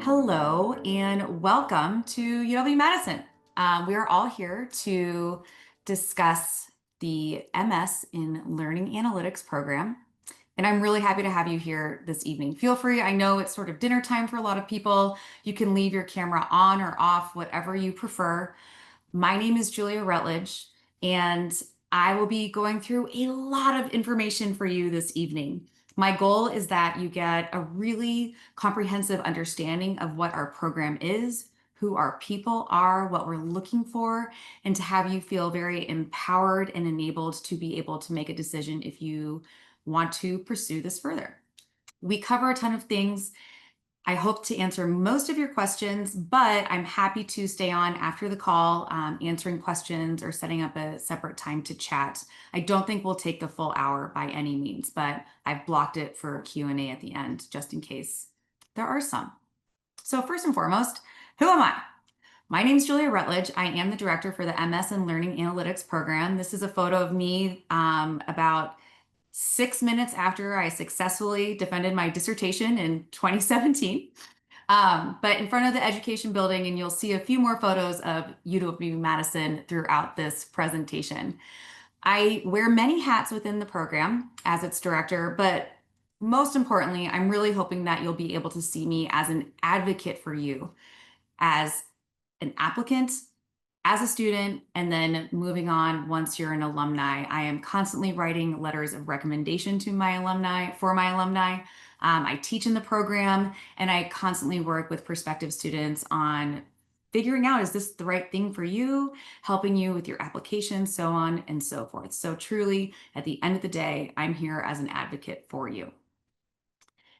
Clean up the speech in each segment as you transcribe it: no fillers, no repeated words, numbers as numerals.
Hello and welcome to UW-Madison. We are all here to discuss the MS in Learning Analytics program. And I'm really happy to have you here this evening. Feel free, I know it's sort of dinner time for a lot of people. You can leave your camera on or off, whatever you prefer. My name is Julia Rutledge, and I will be going through a lot of information for you this evening. My goal is that you get a really comprehensive understanding of what our program is, who our people are, what we're looking for, and to have you feel very empowered and enabled to be able to make a decision if you want to pursue this further. We cover a ton of things. I hope to answer most of your questions, but I'm happy to stay on after the call, answering questions or setting up a separate time to chat. I don't think we'll take the full hour by any means, but I've blocked it for Q&A at the end, just in case there are some. So first and foremost, who am I? My name is Julia Rutledge. I am the director for the MS in Learning Analytics program. This is a photo of me about 6 minutes after I successfully defended my dissertation in 2017. But in front of the education building, and you'll see a few more photos of UW-Madison throughout this presentation. I wear many hats within the program as its director, but most importantly, I'm really hoping that you'll be able to see me as an advocate for you, as an applicant, as a student, and then moving on once you're an alumni. I am constantly writing letters of recommendation to my alumni, for my alumni. I teach in the program, and I constantly work with prospective students on figuring out, is this the right thing for you, helping you with your application, so on and so forth. So truly, at the end of the day, I'm here as an advocate for you.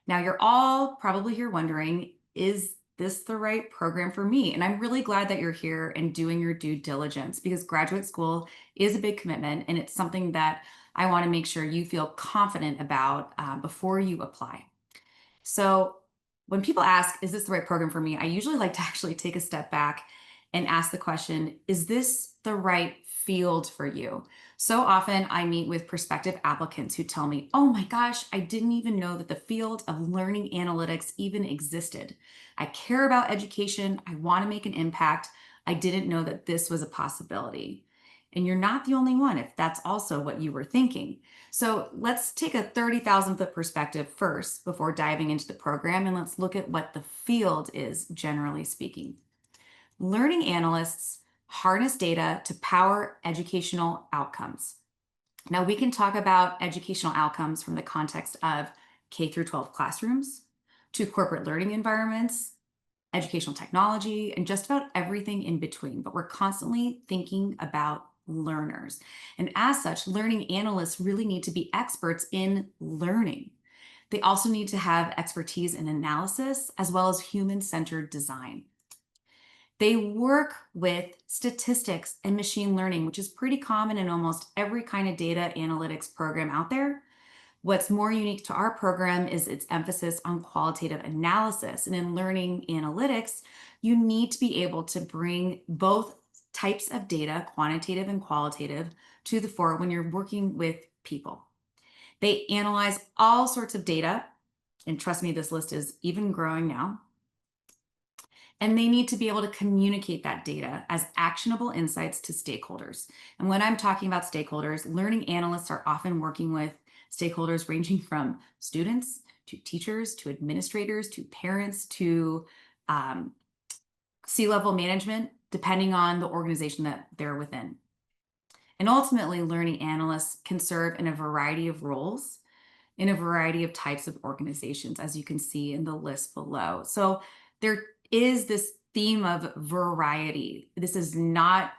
Now, you're all probably here wondering, is this the right program for me? And I'm really glad that you're here and doing your due diligence, because graduate school is a big commitment, and it's something that I want to make sure you feel confident about before you apply. So when people ask, is this the right program for me? I usually like to actually take a step back and ask the question, is this the right field for you? So often I meet with prospective applicants who tell me, oh my gosh, I didn't even know that the field of learning analytics even existed. I care about education. I want to make an impact. I didn't know that this was a possibility. And you're not the only one if that's also what you were thinking. So let's take a 30,000 foot perspective first before diving into the program, and let's look at what the field is, generally speaking. Learning analysts harness data to power educational outcomes. Now, we can talk about educational outcomes from the context of K through 12 classrooms to corporate learning environments, educational technology, and just about everything in between. But we're constantly thinking about learners. And as such, learning analysts really need to be experts in learning. They also need to have expertise in analysis as well as human-centered design. They work with statistics and machine learning, which is pretty common in almost every kind of data analytics program out there. What's more unique to our program is its emphasis on qualitative analysis. And in learning analytics, you need to be able to bring both types of data, quantitative and qualitative, to the fore when you're working with people. They analyze all sorts of data, and trust me, this list is even growing now. And they need to be able to communicate that data as actionable insights to stakeholders. And when I'm talking about stakeholders, learning analysts are often working with stakeholders ranging from students to teachers to administrators to parents to C-level management, depending on the organization that they're within. And ultimately, learning analysts can serve in a variety of roles in a variety of types of organizations, as you can see in the list below. So there is this theme of variety. This is not,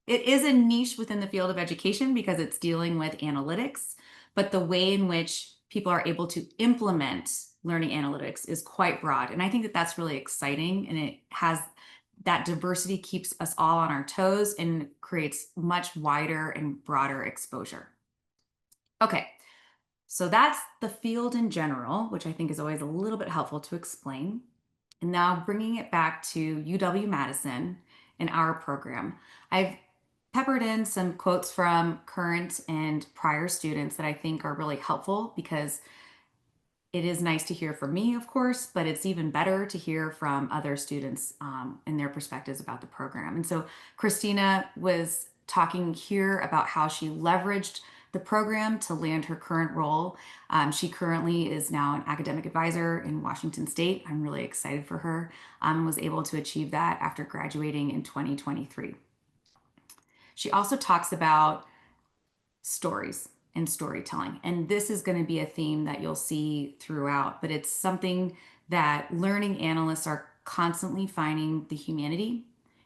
it is a niche within the field of education because it's dealing with analytics, but the way in which people are able to implement learning analytics is quite broad. And I think that that's really exciting, and it has that diversity keeps us all on our toes and creates much wider and broader exposure. Okay, so that's the field in general, which I think is always a little bit helpful to explain. And now bringing it back to UW-Madison and our program, I've peppered in some quotes from current and prior students that I think are really helpful, because it is nice to hear from me, of course, but it's even better to hear from other students and their perspectives about the program. And so Christina was talking here about how she leveraged the program to land her current role. She currently is now an academic advisor in Washington State. I'm really excited for her. Was able to achieve that after graduating in 2023. She also talks about stories and storytelling. And this is going to be a theme that you'll see throughout, but it's something that learning analysts are constantly finding the humanity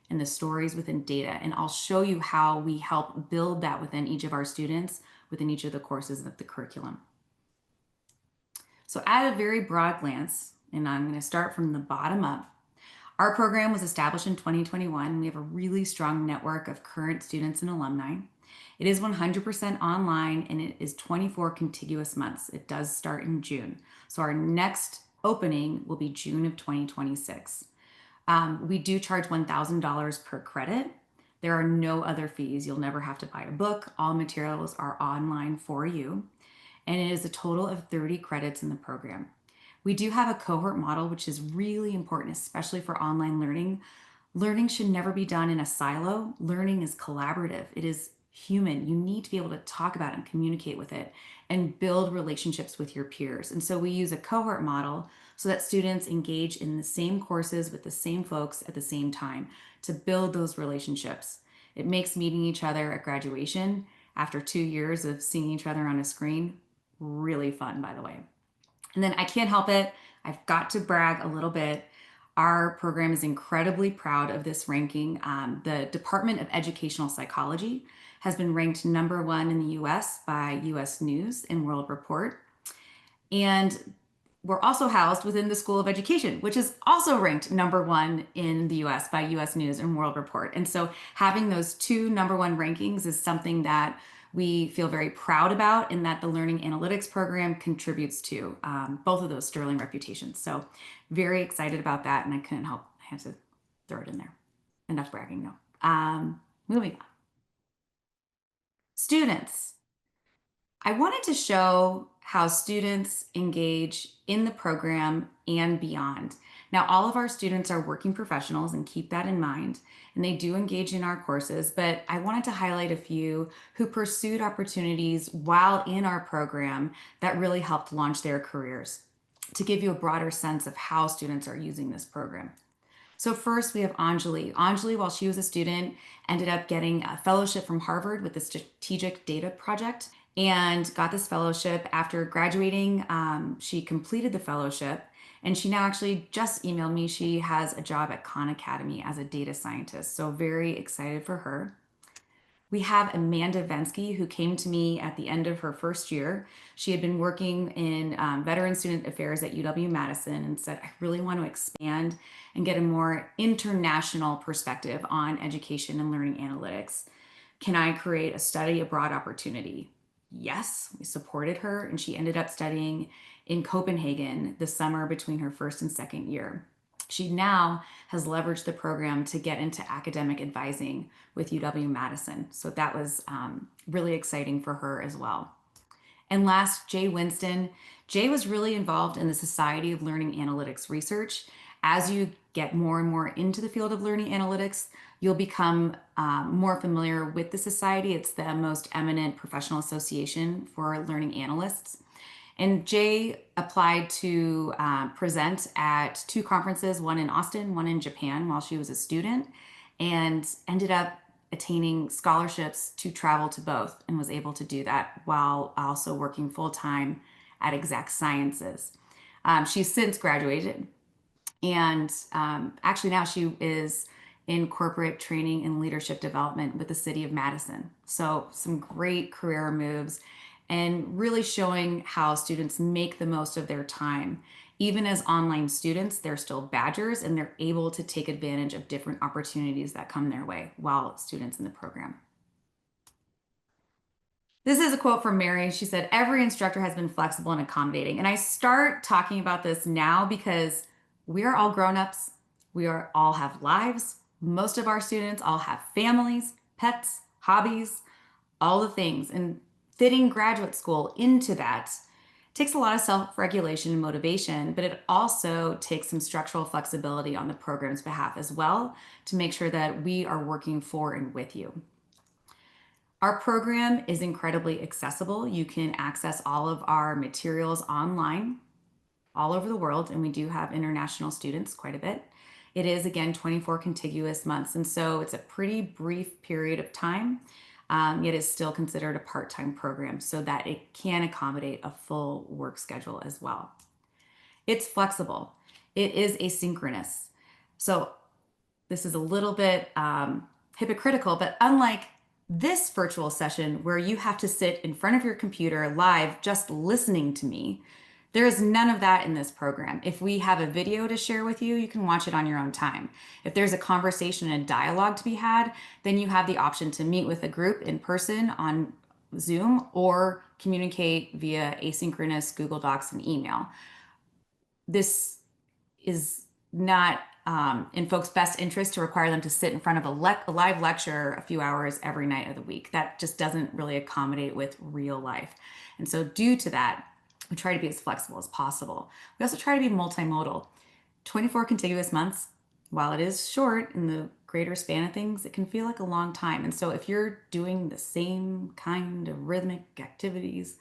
and the stories within data. And I'll show you how we help build that within each of our students, within each of the courses of the curriculum. So at a very broad glance, and I'm going to start from the bottom up, our program was established in 2021. We have a really strong network of current students and alumni. It is 100% online and it is 24 contiguous months. It does start in June. So our next opening will be June of 2026. We do charge $1,000 per credit. There are no other fees. You'll never have to buy a book. All materials are online for you. And it is a total of 30 credits in the program. We do have a cohort model, which is really important, especially for online learning. Learning should never be done in a silo. Learning is collaborative. It is human. You need to be able to talk about it and communicate with it and build relationships with your peers. And so we use a cohort model so that students engage in the same courses with the same folks at the same time to build those relationships. It makes meeting each other at graduation after 2 years of seeing each other on a screen really fun, by the way. And then I can't help it. I've got to brag a little bit. Our program is incredibly proud of this ranking. The Department of Educational Psychology has been ranked #1 in the US by US News and World Report. And we're also housed within the School of Education, which is also ranked #1 in the US by US News and World Report. And so having those two #1 rankings is something that we feel very proud about and that the Learning Analytics program contributes to both of those sterling reputations. So very excited about that, and I couldn't help, I had to throw it in there. Enough bragging, no. Moving on. Students. I wanted to show how students engage in the program and beyond. Now, all of our students are working professionals, and keep that in mind, and they do engage in our courses, but I wanted to highlight a few who pursued opportunities while in our program that really helped launch their careers to give you a broader sense of how students are using this program. So first we have Anjali. Anjali, while she was a student, ended up getting a fellowship from Harvard with the Strategic Data Project and got this fellowship. After graduating, she completed the fellowship, and she now actually just emailed me. She has a job at Khan Academy as a data scientist. So very excited for her. We have Amanda Vensky, who came to me at the end of her first year. She had been working in veteran student affairs at UW-Madison and said, I really want to expand and get a more international perspective on education and learning analytics. Can I create a study abroad opportunity? Yes, we supported her, and she ended up studying in Copenhagen the summer between her first and second year. She now has leveraged the program to get into academic advising with UW-Madison. So that was really exciting for her as well. And last, Jay Winston. Jay was really involved in the Society of Learning Analytics research. As you get more and more into the field of learning analytics, you'll become more familiar with the society. It's the most eminent professional association for learning analysts. And Jay applied to present at 2 conferences, one in Austin, one in Japan, while she was a student, and ended up attaining scholarships to travel to both, and was able to do that while also working full-time at Exact Sciences. She's since graduated, and actually now she is in corporate training and leadership development with the city of Madison. So some great career moves, and really showing how students make the most of their time. Even as online students, they're still badgers, and they're able to take advantage of different opportunities that come their way while students in the program. This is a quote from Mary. She said, every instructor has been flexible and accommodating. And I start talking about this now because we are all grown-ups. We all have lives. Most of our students all have families, pets, hobbies, all the things. And fitting graduate school into that It takes a lot of self-regulation and motivation, but it also takes some structural flexibility on the program's behalf as well to make sure that we are working for and with you. Our program is incredibly accessible. You can access all of our materials online all over the world, and we do have international students quite a bit. It is, again, 24 contiguous months, and so it's a pretty brief period of time, yet it's still considered a part-time program so that it can accommodate a full work schedule as well. It's flexible. It is asynchronous. So this is a little bit hypocritical, but unlike this virtual session where you have to sit in front of your computer live just listening to me, there is none of that in this program. If we have a video to share with you, you can watch it on your own time. If there's a conversation and a dialogue to be had, then you have the option to meet with a group in person on Zoom or communicate via asynchronous Google Docs and email. This is not in folks' best interest to require them to sit in front of a live lecture a few hours every night of the week. That just doesn't really accommodate with real life. And so due to that, we try to be as flexible as possible. We also try to be multimodal. 24 contiguous months, while it is short in the greater span of things, it can feel like a long time. And so if you're doing the same kind of rhythmic activities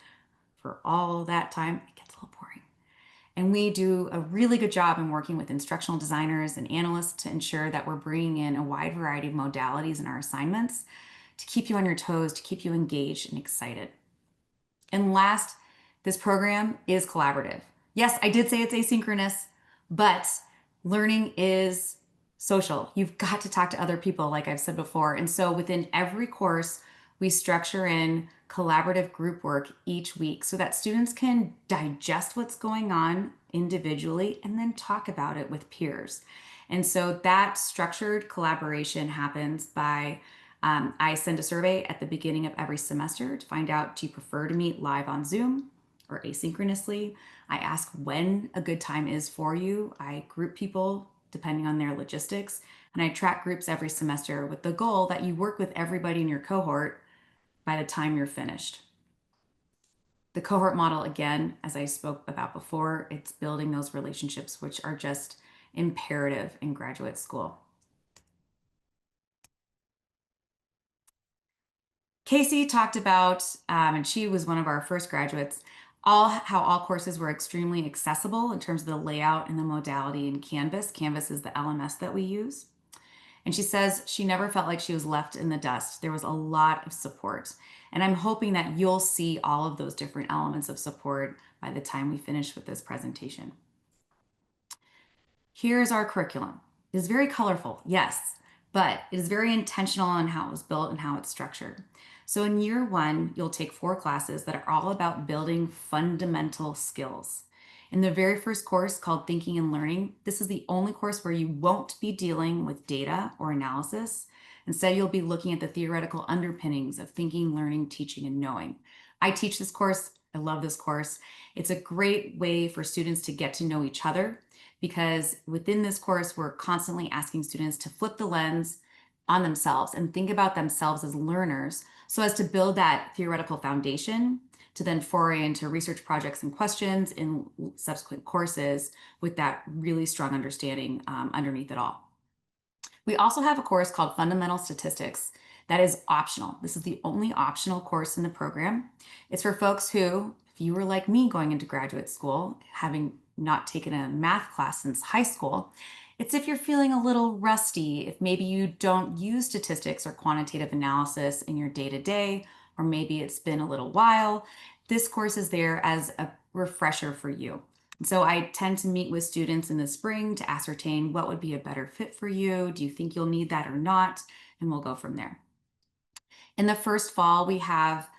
for all that time, it gets a little boring. And we do a really good job in working with instructional designers and analysts to ensure that we're bringing in a wide variety of modalities in our assignments to keep you on your toes, to keep you engaged and excited. And last, this program is collaborative. Yes, I did say it's asynchronous, but learning is social. You've got to talk to other people, like I've said before. And so within every course, we structure in collaborative group work each week so that students can digest what's going on individually and then talk about it with peers. And so that structured collaboration happens by I send a survey at the beginning of every semester to find out, do you prefer to meet live on Zoom or asynchronously? I ask when a good time is for you. I group people depending on their logistics, and I track groups every semester with the goal that you work with everybody in your cohort by the time you're finished. The cohort model, again, as I spoke about before, it's building those relationships which are just imperative in graduate school. Casey talked about, and she was one of our first graduates, how all courses were extremely accessible in terms of the layout and the modality in Canvas. Canvas is the LMS that we use. And she says she never felt like she was left in the dust. There was a lot of support. And I'm hoping that you'll see all of those different elements of support by the time we finish with this presentation. Here's our curriculum. It is very colorful, yes, but it is very intentional on how it was built and how it's structured. So in year one, you'll take 4 classes that are all about building fundamental skills. In the very first course called Thinking and Learning, this is the only course where you won't be dealing with data or analysis. Instead, you'll be looking at the theoretical underpinnings of thinking, learning, teaching, and knowing. I teach this course. I love this course. It's a great way for students to get to know each other because within this course, we're constantly asking students to flip the lens on themselves and think about themselves as learners so as to build that theoretical foundation to then foray into research projects and questions in subsequent courses with that really strong understanding underneath it all. We also have a course called Fundamental Statistics that is optional. This is the only optional course in the program. It's for folks who, if you were like me going into graduate school, having not taken a math class since high school, it's if you're feeling a little rusty, if maybe you don't use statistics or quantitative analysis in your day-to-day, or maybe it's been a little while, this course is there as a refresher for you. So I tend to meet with students in the spring to ascertain what would be a better fit for you. Do you think you'll need that or not? And we'll go from there. In the first fall, we have,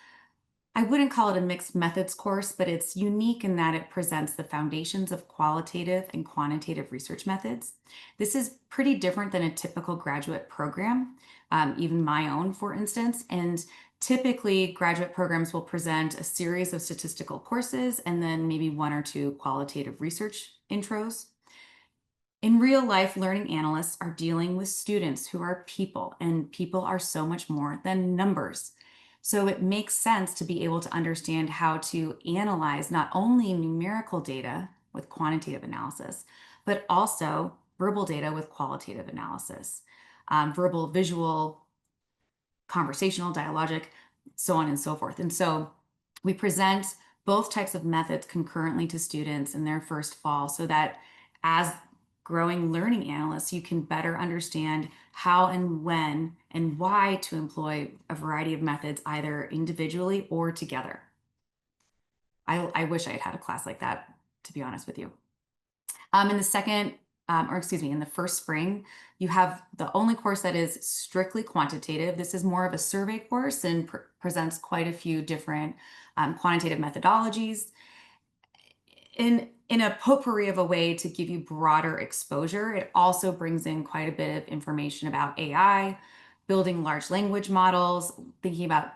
I wouldn't call it a mixed methods course, but it's unique in that it presents the foundations of qualitative and quantitative research methods. This is pretty different than a typical graduate program, even my own, for instance. And typically, graduate programs will present a series of statistical courses and then maybe 1 or 2 qualitative research intros. In real life, learning analysts are dealing with students who are people, and people are so much more than numbers. So it makes sense to be able to understand how to analyze not only numerical data with quantitative analysis, but also verbal data with qualitative analysis, verbal, visual, conversational, dialogic, so on and so forth. And so we present both types of methods concurrently to students in their first fall so that as growing learning analysts, you can better understand how and when and why to employ a variety of methods either individually or together. I wish I had had a class like that, to be honest with you. In the second, or excuse me, in the first spring, you have the only course that is strictly quantitative. This is more of a survey course and presents quite a few different quantitative methodologies in a potpourri of a way to give you broader exposure. It also brings in quite a bit of information about AI, building large language models, thinking about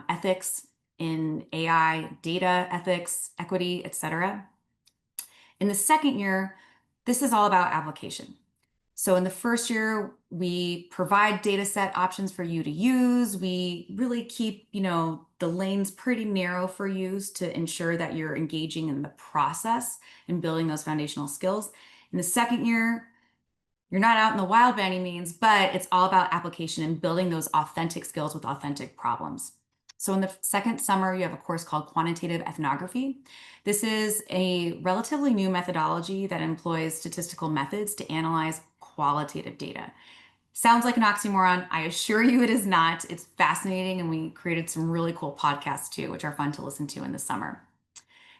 ethics in AI, data ethics, equity, etc. In the second year, this is all about application. So in the first year, we provide data set options for you to use. We really keep, the lanes pretty narrow for use to ensure that you're engaging in the process and building those foundational skills. In the second year, you're not out in the wild by any means, but it's all about application and building those authentic skills with authentic problems. So in the second summer, you have a course called Quantitative Ethnography. This is a relatively new methodology that employs statistical methods to analyze qualitative data. Sounds like an oxymoron. I assure you it is not. It's fascinating, and we created some really cool podcasts too, which are fun to listen to in the summer.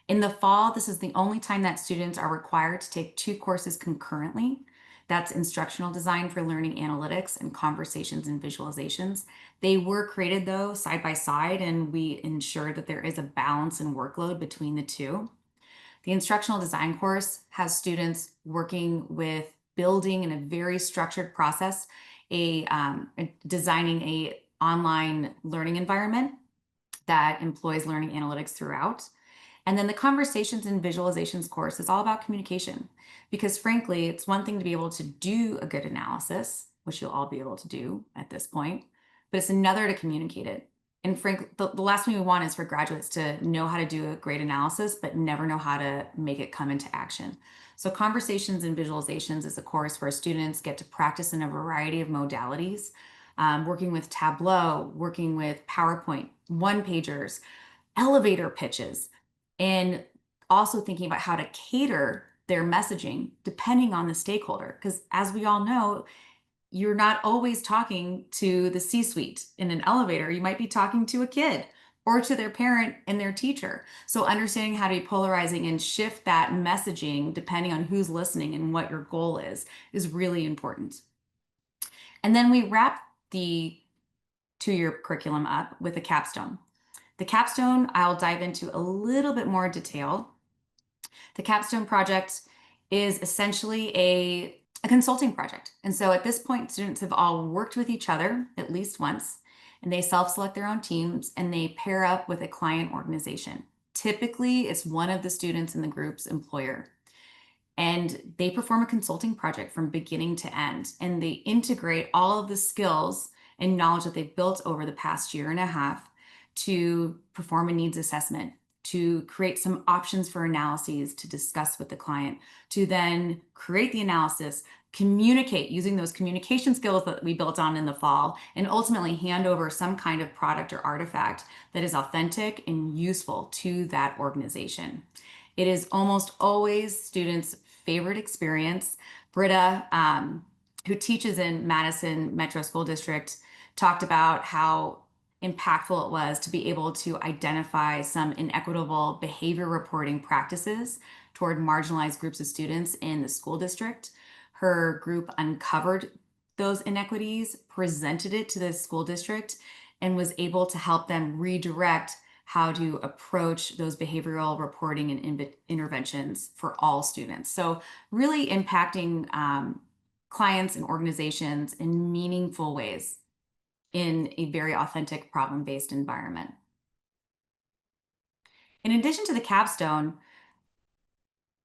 In the fall, this is the only time that students are required to take two courses concurrently. That's instructional design for learning analytics and conversations and visualizations. They were created though side by side, and we ensure that there is a balance and workload between the two. The instructional design course has students working with building in a very structured process, designing a online learning environment that employs learning analytics throughout. And then the conversations and visualizations course is all about communication, because frankly, it's one thing to be able to do a good analysis, which you'll all be able to do at this point, but it's another to communicate it. And frankly, the last thing we want is for graduates to know how to do a great analysis, but never know how to make it come into action. So conversations and visualizations is a course where students get to practice in a variety of modalities, working with Tableau, working with PowerPoint, one-pagers, elevator pitches, and also thinking about how to cater their messaging depending on the stakeholder. Because as we all know, you're not always talking to the C-suite in an elevator. You might be talking to a kid or to their parent and their teacher. So understanding how to be polarizing and shift that messaging depending on who's listening and what your goal is really important. And then we wrap the two-year curriculum up with a capstone. The capstone, I'll dive into a little bit more detail. The capstone project is essentially a consulting project. And so at this point, students have all worked with each other at least once, and they self-select their own teams and they pair up with a client organization. Typically, it's one of the students in the group's employer. And they perform a consulting project from beginning to end. And they integrate all of the skills and knowledge that they've built over the past year and a half to perform a needs assessment, to create some options for analyses to discuss with the client, to then create the analysis, communicate using those communication skills that we built on in the fall, and ultimately hand over some kind of product or artifact that is authentic and useful to that organization. It is almost always students' favorite experience. Britta, who teaches in Madison Metro School District, talked about how impactful it was to be able to identify some inequitable behavior reporting practices toward marginalized groups of students in the school district. Her group uncovered those inequities, presented it to the school district, and was able to help them redirect how to approach those behavioral reporting and interventions for all students. So really impacting clients and organizations in meaningful ways in a very authentic problem-based environment. In addition to the capstone,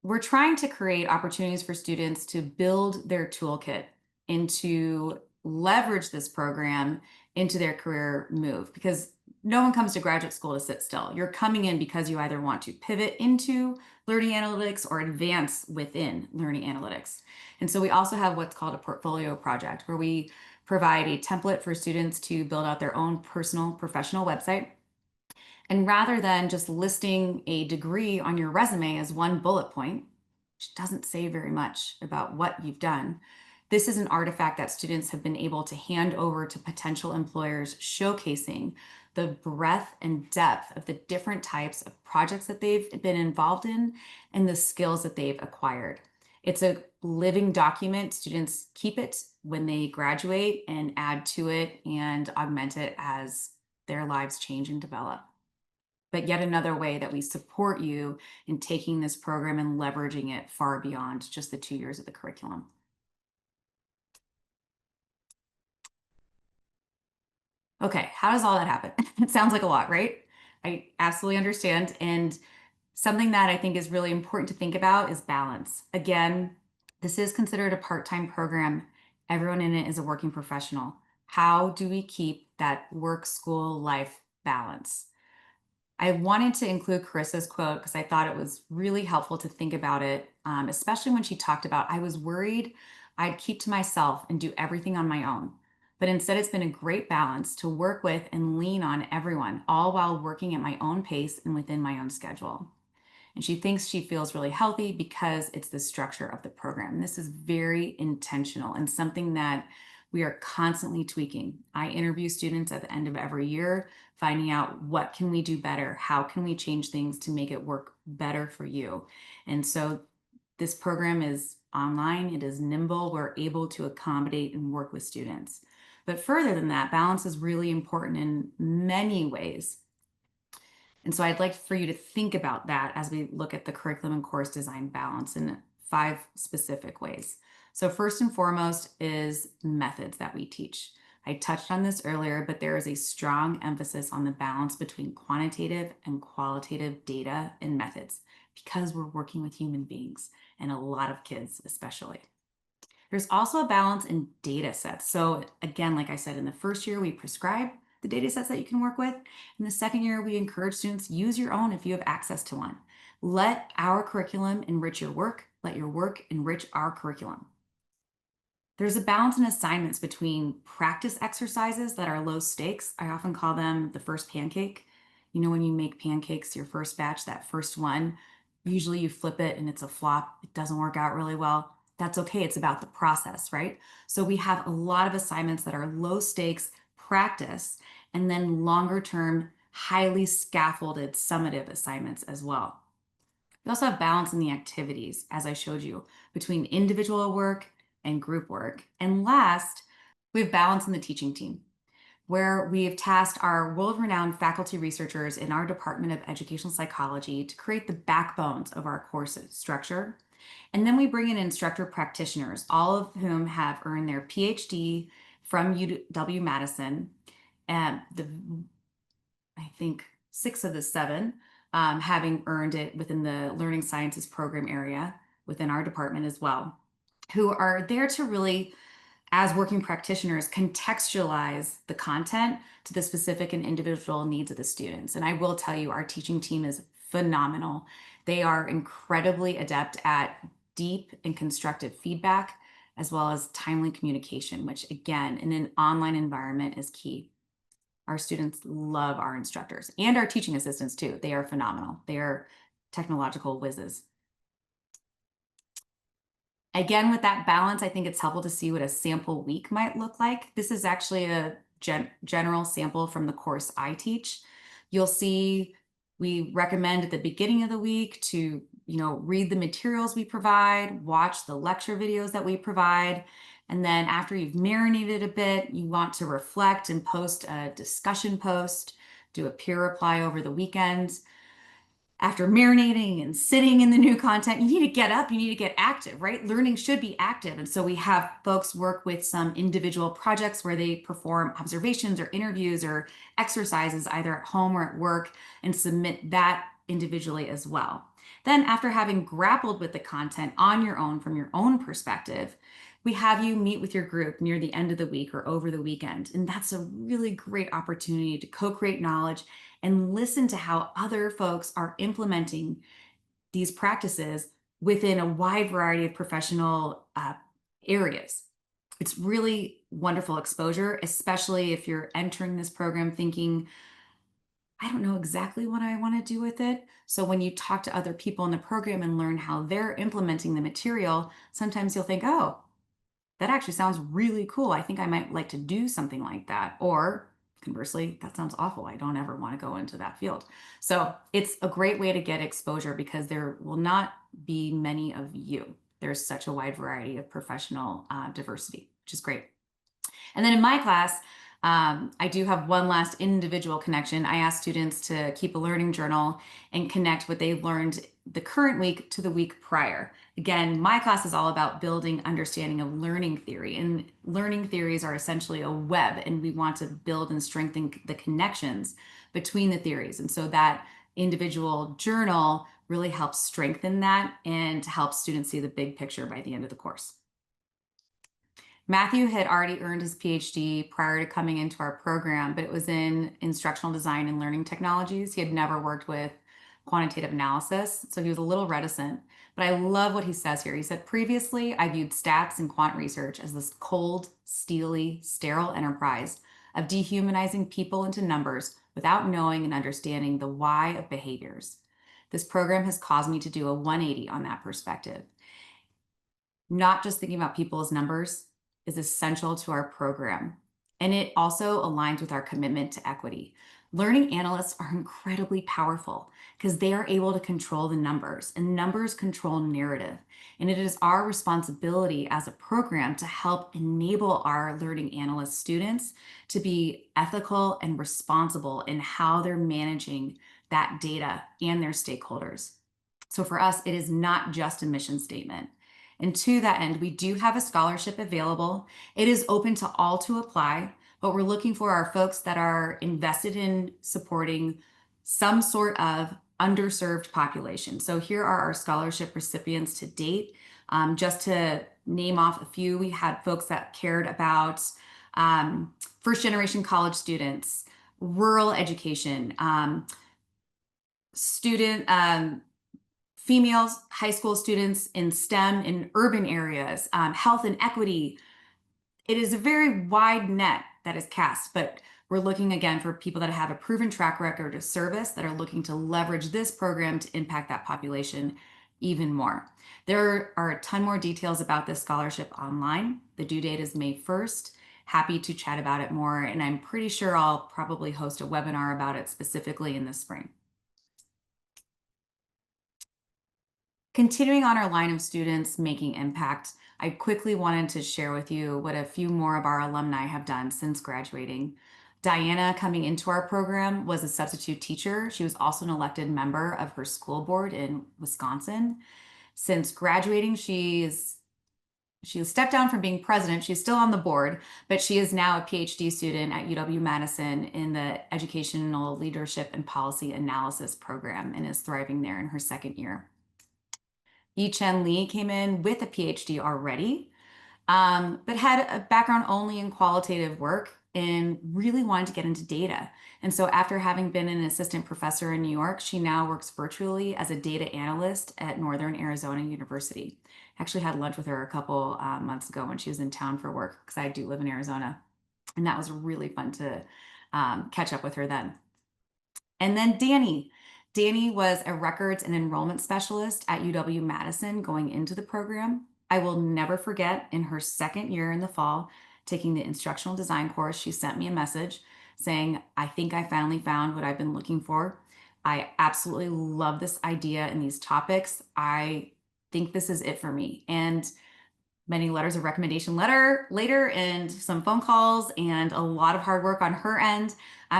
we're trying to create opportunities for students to build their toolkit and to leverage this program into their career move, because no one comes to graduate school to sit still. You're coming in because you either want to pivot into learning analytics or advance within learning analytics. And so we also have what's called a portfolio project, where we provide a template for students to build out their own personal professional website. And rather than just listing a degree on your resume as one bullet point, which doesn't say very much about what you've done, this is an artifact that students have been able to hand over to potential employers, showcasing the breadth and depth of the different types of projects that they've been involved in and the skills that they've acquired. It's a living document. Students keep it when they graduate and add to it and augment it as their lives change and develop. But yet another way that we support you in taking this program and leveraging it far beyond just the 2 years of the curriculum. Okay, how does all that happen? It sounds like a lot, right? I absolutely understand. And something that I think is really important to think about is balance. Again, this is considered a part-time program. Everyone in it is a working professional. How do we keep that work-school life balance? I wanted to include Carissa's quote because I thought it was really helpful to think about it, especially when she talked about, I was worried I'd keep to myself and do everything on my own. But instead, it's been a great balance to work with and lean on everyone, all while working at my own pace and within my own schedule. And she thinks she feels really healthy because it's the structure of the program. And this is very intentional and something that we are constantly tweaking. I interview students at the end of every year, finding out what can we do better? How can we change things to make it work better for you? And so this program is online, it is nimble, we're able to accommodate and work with students. But further than that, balance is really important in many ways. And so I'd like for you to think about that as we look at the curriculum and course design balance in 5 specific ways. So first and foremost is methods that we teach. I touched on this earlier, but there is a strong emphasis on the balance between quantitative and qualitative data and methods because we're working with human beings and a lot of kids especially. There's also a balance in data sets. So again, like I said, in the first year, we prescribe the data sets that you can work with. In the second year, we encourage students, use your own if you have access to one. Let our curriculum enrich your work. Let your work enrich our curriculum. There's a balance in assignments between practice exercises that are low stakes. I often call them the first pancake. You know, when you make pancakes, your first batch, that first one, usually you flip it and it's a flop. It doesn't work out really well. That's okay. It's about the process, right? So we have a lot of assignments that are low stakes practice and then longer term, highly scaffolded summative assignments as well. We also have balance in the activities, as I showed you, between individual work and group work. And last, we have balance in the teaching team, where we have tasked our world-renowned faculty researchers in our Department of Educational Psychology to create the backbones of our course structure. And then we bring in instructor practitioners, all of whom have earned their PhD from UW-Madison. And I think 6 of the 7 having earned it within the learning sciences program area within our department as well, who are there to really, as working practitioners, contextualize the content to the specific and individual needs of the students. And I will tell you, our teaching team is phenomenal. They are incredibly adept at deep and constructive feedback, as well as timely communication, which again, in an online environment is key. Our students love our instructors and our teaching assistants too. They are phenomenal. They are technological whizzes. Again, with that balance, I think it's helpful to see what a sample week might look like. This is actually a general sample from the course I teach. You'll see we recommend at the beginning of the week to, read the materials we provide, watch the lecture videos that we provide. And then after you've marinated a bit, you want to reflect and post a discussion post, do a peer reply over the weekend. After marinating and sitting in the new content, you need to get up, you need to get active, right? Learning should be active. And so we have folks work with some individual projects where they perform observations or interviews or exercises either at home or at work and submit that individually as well. Then after having grappled with the content on your own from your own perspective, we have you meet with your group near the end of the week or over the weekend. And that's a really great opportunity to co-create knowledge and listen to how other folks are implementing these practices within a wide variety of professional areas. It's really wonderful exposure, especially if you're entering this program thinking, I don't know exactly what I want to do with it. So when you talk to other people in the program and learn how they're implementing the material, sometimes you'll think, oh, that actually sounds really cool. I think I might like to do something like that. Or conversely, that sounds awful. I don't ever want to go into that field. So it's a great way to get exposure because there will not be many of you. There's such a wide variety of professional diversity, which is great. And then in my class, I do have one last individual connection. I ask students to keep a learning journal and connect what they learned the current week to the week prior. Again, my class is all about building understanding of learning theory, and learning theories are essentially a web, and we want to build and strengthen the connections between the theories. And so that individual journal really helps strengthen that and help students see the big picture by the end of the course. Matthew had already earned his PhD prior to coming into our program, but it was in instructional design and learning technologies. He had never worked with quantitative analysis, so he was a little reticent. But I love what he says here. He said, previously, I viewed stats and quant research as this cold, steely, sterile enterprise of dehumanizing people into numbers without knowing and understanding the why of behaviors. This program has caused me to do a 180 on that perspective. Not just thinking about people as numbers is essential to our program. And it also aligns with our commitment to equity. Learning analysts are incredibly powerful because they are able to control the numbers, and numbers control narrative. And it is our responsibility as a program to help enable our learning analyst students to be ethical and responsible in how they're managing that data and their stakeholders. So for us, it is not just a mission statement. And to that end, we do have a scholarship available. It is open to all to apply, but we're looking for our folks that are invested in supporting some sort of underserved population. So here are our scholarship recipients to date. Just to name off a few, we had folks that cared about first generation college students, rural education, student females, high school students in STEM in urban areas, health and equity. It is a very wide net that is cast, but we're looking again for people that have a proven track record of service that are looking to leverage this program to impact that population even more. There are a ton more details about this scholarship online. The due date is May 1st. Happy to chat about it more, and I'm pretty sure I'll probably host a webinar about it specifically in the spring. Continuing on our line of students making impact, I quickly wanted to share with you what a few more of our alumni have done since graduating. Diana, coming into our program, was a substitute teacher. She was also an elected member of her school board in Wisconsin. Since graduating, she stepped down from being president. She's still on the board, but she is now a PhD student at UW-Madison in the Educational Leadership and Policy Analysis program and is thriving there in her second year. Yi-Chen Lee came in with a PhD already, but had a background only in qualitative work and really wanted to get into data. And so after having been an assistant professor in New York, she now works virtually as a data analyst at Northern Arizona University. Actually had lunch with her a couple months ago when she was in town for work, because I do live in Arizona. And that was really fun to catch up with her then. And then Danny. Danny was a records and enrollment specialist at UW-Madison going into the program. I will never forget, in her second year in the fall, taking the instructional design course, she sent me a message saying, I think I finally found what I've been looking for. I absolutely love this idea and these topics. I think this is it for me. And many letters of recommendation later and some phone calls and a lot of hard work on her end.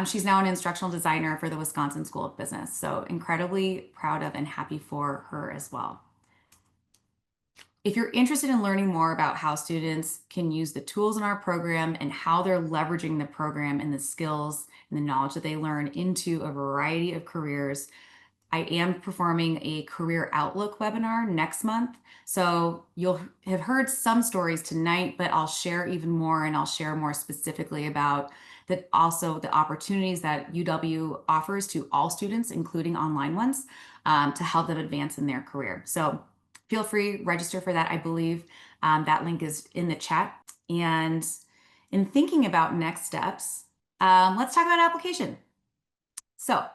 She's now an instructional designer for the Wisconsin School of Business. So incredibly proud of and happy for her as well. If you're interested in learning more about how students can use the tools in our program and how they're leveraging the program and the skills and the knowledge that they learn into a variety of careers, I am performing a career outlook webinar next month. So you'll have heard some stories tonight, but I'll share even more, and I'll share more specifically about that, also the opportunities that UW offers to all students, including online ones, to help them advance in their career. So feel free, register for that. I believe that link is in the chat. And in thinking about next steps, let's talk about application. So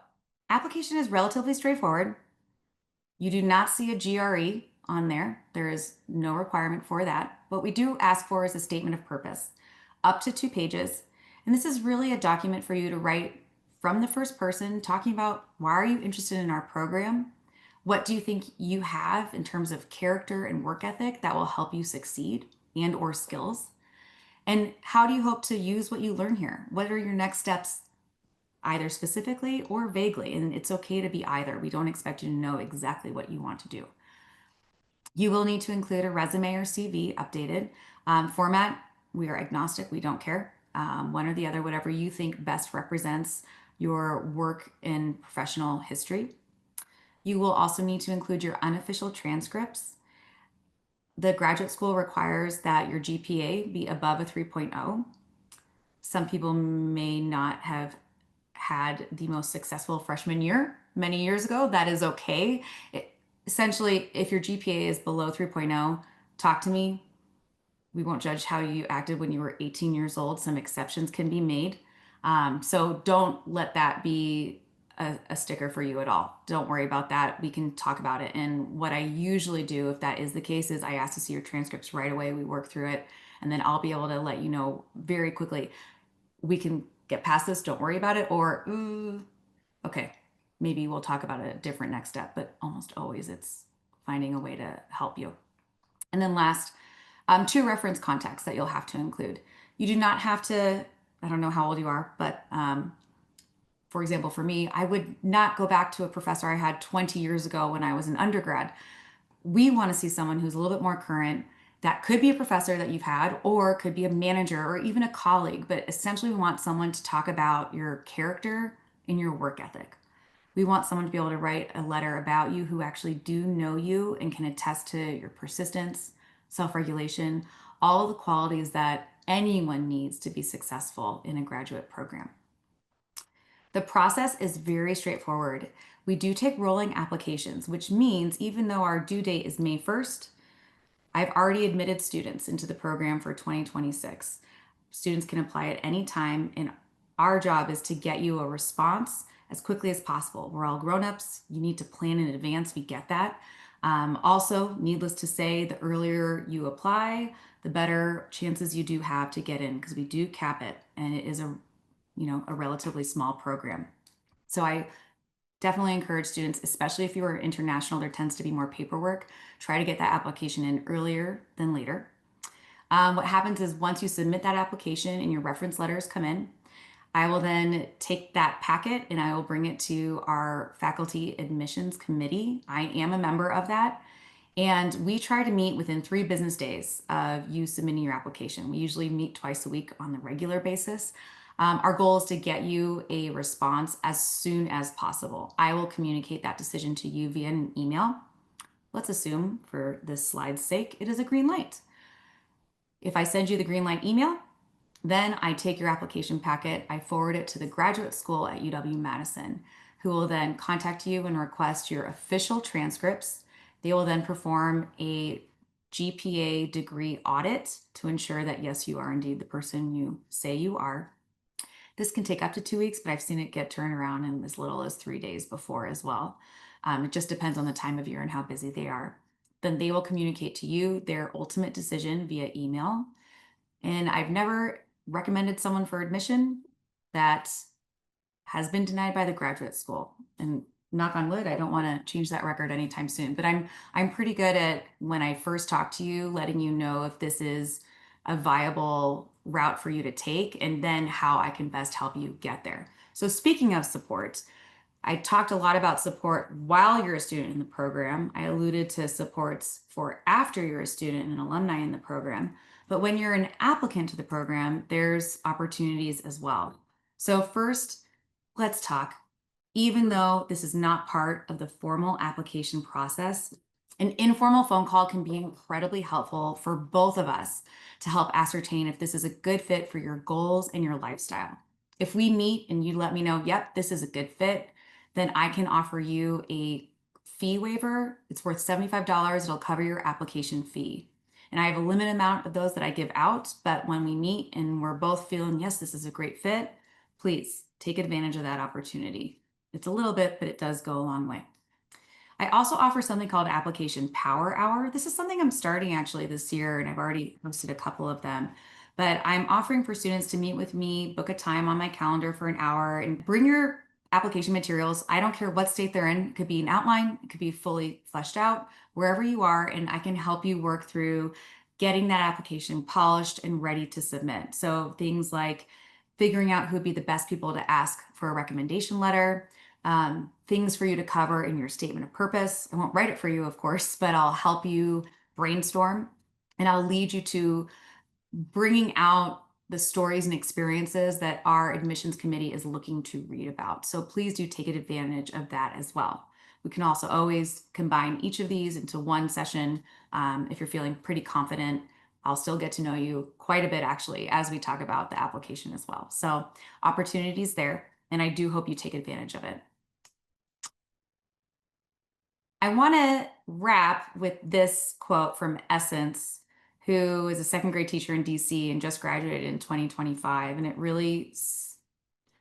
application is relatively straightforward. You do not see a GRE on there. There is no requirement for that. What we do ask for is a statement of purpose, up to 2 pages. And this is really a document for you to write from the first person, talking about why are you interested in our program? What do you think you have in terms of character and work ethic that will help you succeed, and or skills? And how do you hope to use what you learn here? What are your next steps, either specifically or vaguely? And it's okay to be either. We don't expect you to know exactly what you want to do. You will need to include a resume or CV updated. Format, we are agnostic. We don't care. One or the other, whatever you think best represents your work and professional history. You will also need to include your unofficial transcripts. The graduate school requires that your GPA be above a 3.0. Some people may not have had the most successful freshman year many years ago. That is okay. Essentially, if your GPA is below 3.0, talk to me. We won't judge how you acted when you were 18 years old. Some exceptions can be made. So don't let that be a sticker for you at all. Don't worry about that. We can talk about it. And what I usually do, if that is the case, is I ask to see your transcripts right away. We work through it, and then I'll be able to let you know very quickly, we can get past this, don't worry about it, or okay, maybe we'll talk about a different next step. But almost always it's finding a way to help you. And then last, 2 reference contacts that you'll have to include. You do not have to, I don't know how old you are, but for example, for me, I would not go back to a professor I had 20 years ago when I was an undergrad. We want to see someone who's a little bit more current. That could be a professor that you've had, or could be a manager, or even a colleague. But essentially, we want someone to talk about your character and your work ethic. We want someone to be able to write a letter about you who actually do know you and can attest to your persistence, self-regulation, all the qualities that anyone needs to be successful in a graduate program. The process is very straightforward. We do take rolling applications, which means even though our due date is May 1st, I've already admitted students into the program for 2026. Students can apply at any time, and our job is to get you a response as quickly as possible. We're all grown-ups. You need to plan in advance. We get that. Also, needless to say, the earlier you apply, the better chances you do have to get in, because we do cap it, and it is a relatively small program. So I definitely encourage students, especially if you are international, there tends to be more paperwork. Try to get that application in earlier than later. What happens is once you submit that application and your reference letters come in, I will then take that packet and I will bring it to our faculty admissions committee. I am a member of that. And we try to meet within 3 business days of you submitting your application. We usually meet twice a week on the regular basis. Our goal is to get you a response as soon as possible. I will communicate that decision to you via an email. Let's assume, for this slide's sake, it is a green light. If I send you the green light email, then I take your application packet, I forward it to the graduate school at UW-Madison, who will then contact you and request your official transcripts. They will then perform a GPA degree audit to ensure that, yes, you are indeed the person you say you are. This can take up to 2 weeks, but I've seen it get turned around in as little as 3 days before as well. It just depends on the time of year and how busy they are. Then they will communicate to you their ultimate decision via email. And I've never recommended someone for admission that has been denied by the graduate school. And knock on wood, I don't want to change that record anytime soon. But I'm pretty good at, when I first talk to you, letting you know if this is a viable route for you to take, and then how I can best help you get there. So speaking of support, I talked a lot about support while you're a student in the program. I alluded to supports for after you're a student and an alumni in the program. But when you're an applicant to the program, there's opportunities as well. So first, let's talk. Even though this is not part of the formal application process, an informal phone call can be incredibly helpful for both of us to help ascertain if this is a good fit for your goals and your lifestyle. If we meet and you let me know, yep, this is a good fit, then I can offer you a fee waiver. It's worth $75. It'll cover your application fee. And I have a limited amount of those that I give out, but when we meet and we're both feeling, yes, this is a great fit, please take advantage of that opportunity. It's a little bit, but it does go a long way. I also offer something called Application Power Hour. This is something I'm starting actually this year, and I've already hosted a couple of them. But I'm offering for students to meet with me, book a time on my calendar for an hour, and bring your application materials. I don't care what state they're in. It could be an outline, it could be fully fleshed out, wherever you are, and I can help you work through getting that application polished and ready to submit. So things like figuring out who would be the best people to ask for a recommendation letter, things for you to cover in your statement of purpose. I won't write it for you, of course, but I'll help you brainstorm and I'll lead you to bringing out the stories and experiences that our admissions committee is looking to read about. So please do take advantage of that as well. We can also always combine each of these into one session. If you're feeling pretty confident, I'll still get to know you quite a bit actually as we talk about the application as well. So opportunities there, and I do hope you take advantage of it. I want to wrap with this quote from Essence, who is a second grade teacher in DC and just graduated in 2025. And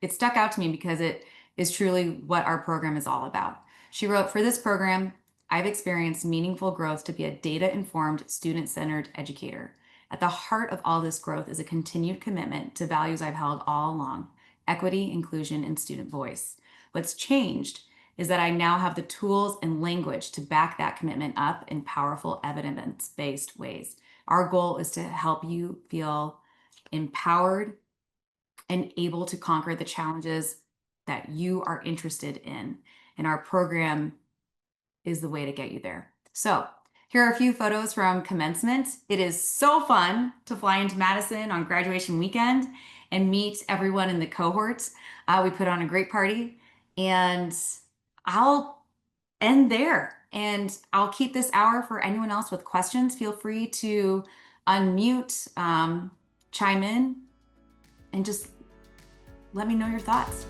it stuck out to me because it is truly what our program is all about. She wrote, "For this program, I've experienced meaningful growth to be a data-informed, student-centered educator. At the heart of all this growth is a continued commitment to values I've held all along: equity, inclusion, and student voice. What's changed is that I now have the tools and language to back that commitment up in powerful evidence-based ways. Our goal is to help you feel empowered and able to conquer the challenges that you are interested in. And our program is the way to get you there." So here are a few photos from commencement. It is so fun to fly into Madison on graduation weekend and meet everyone in the cohorts. We put on a great party, and I'll end there. And I'll keep this hour for anyone else with questions. Feel free to unmute, chime in, and just let me know your thoughts.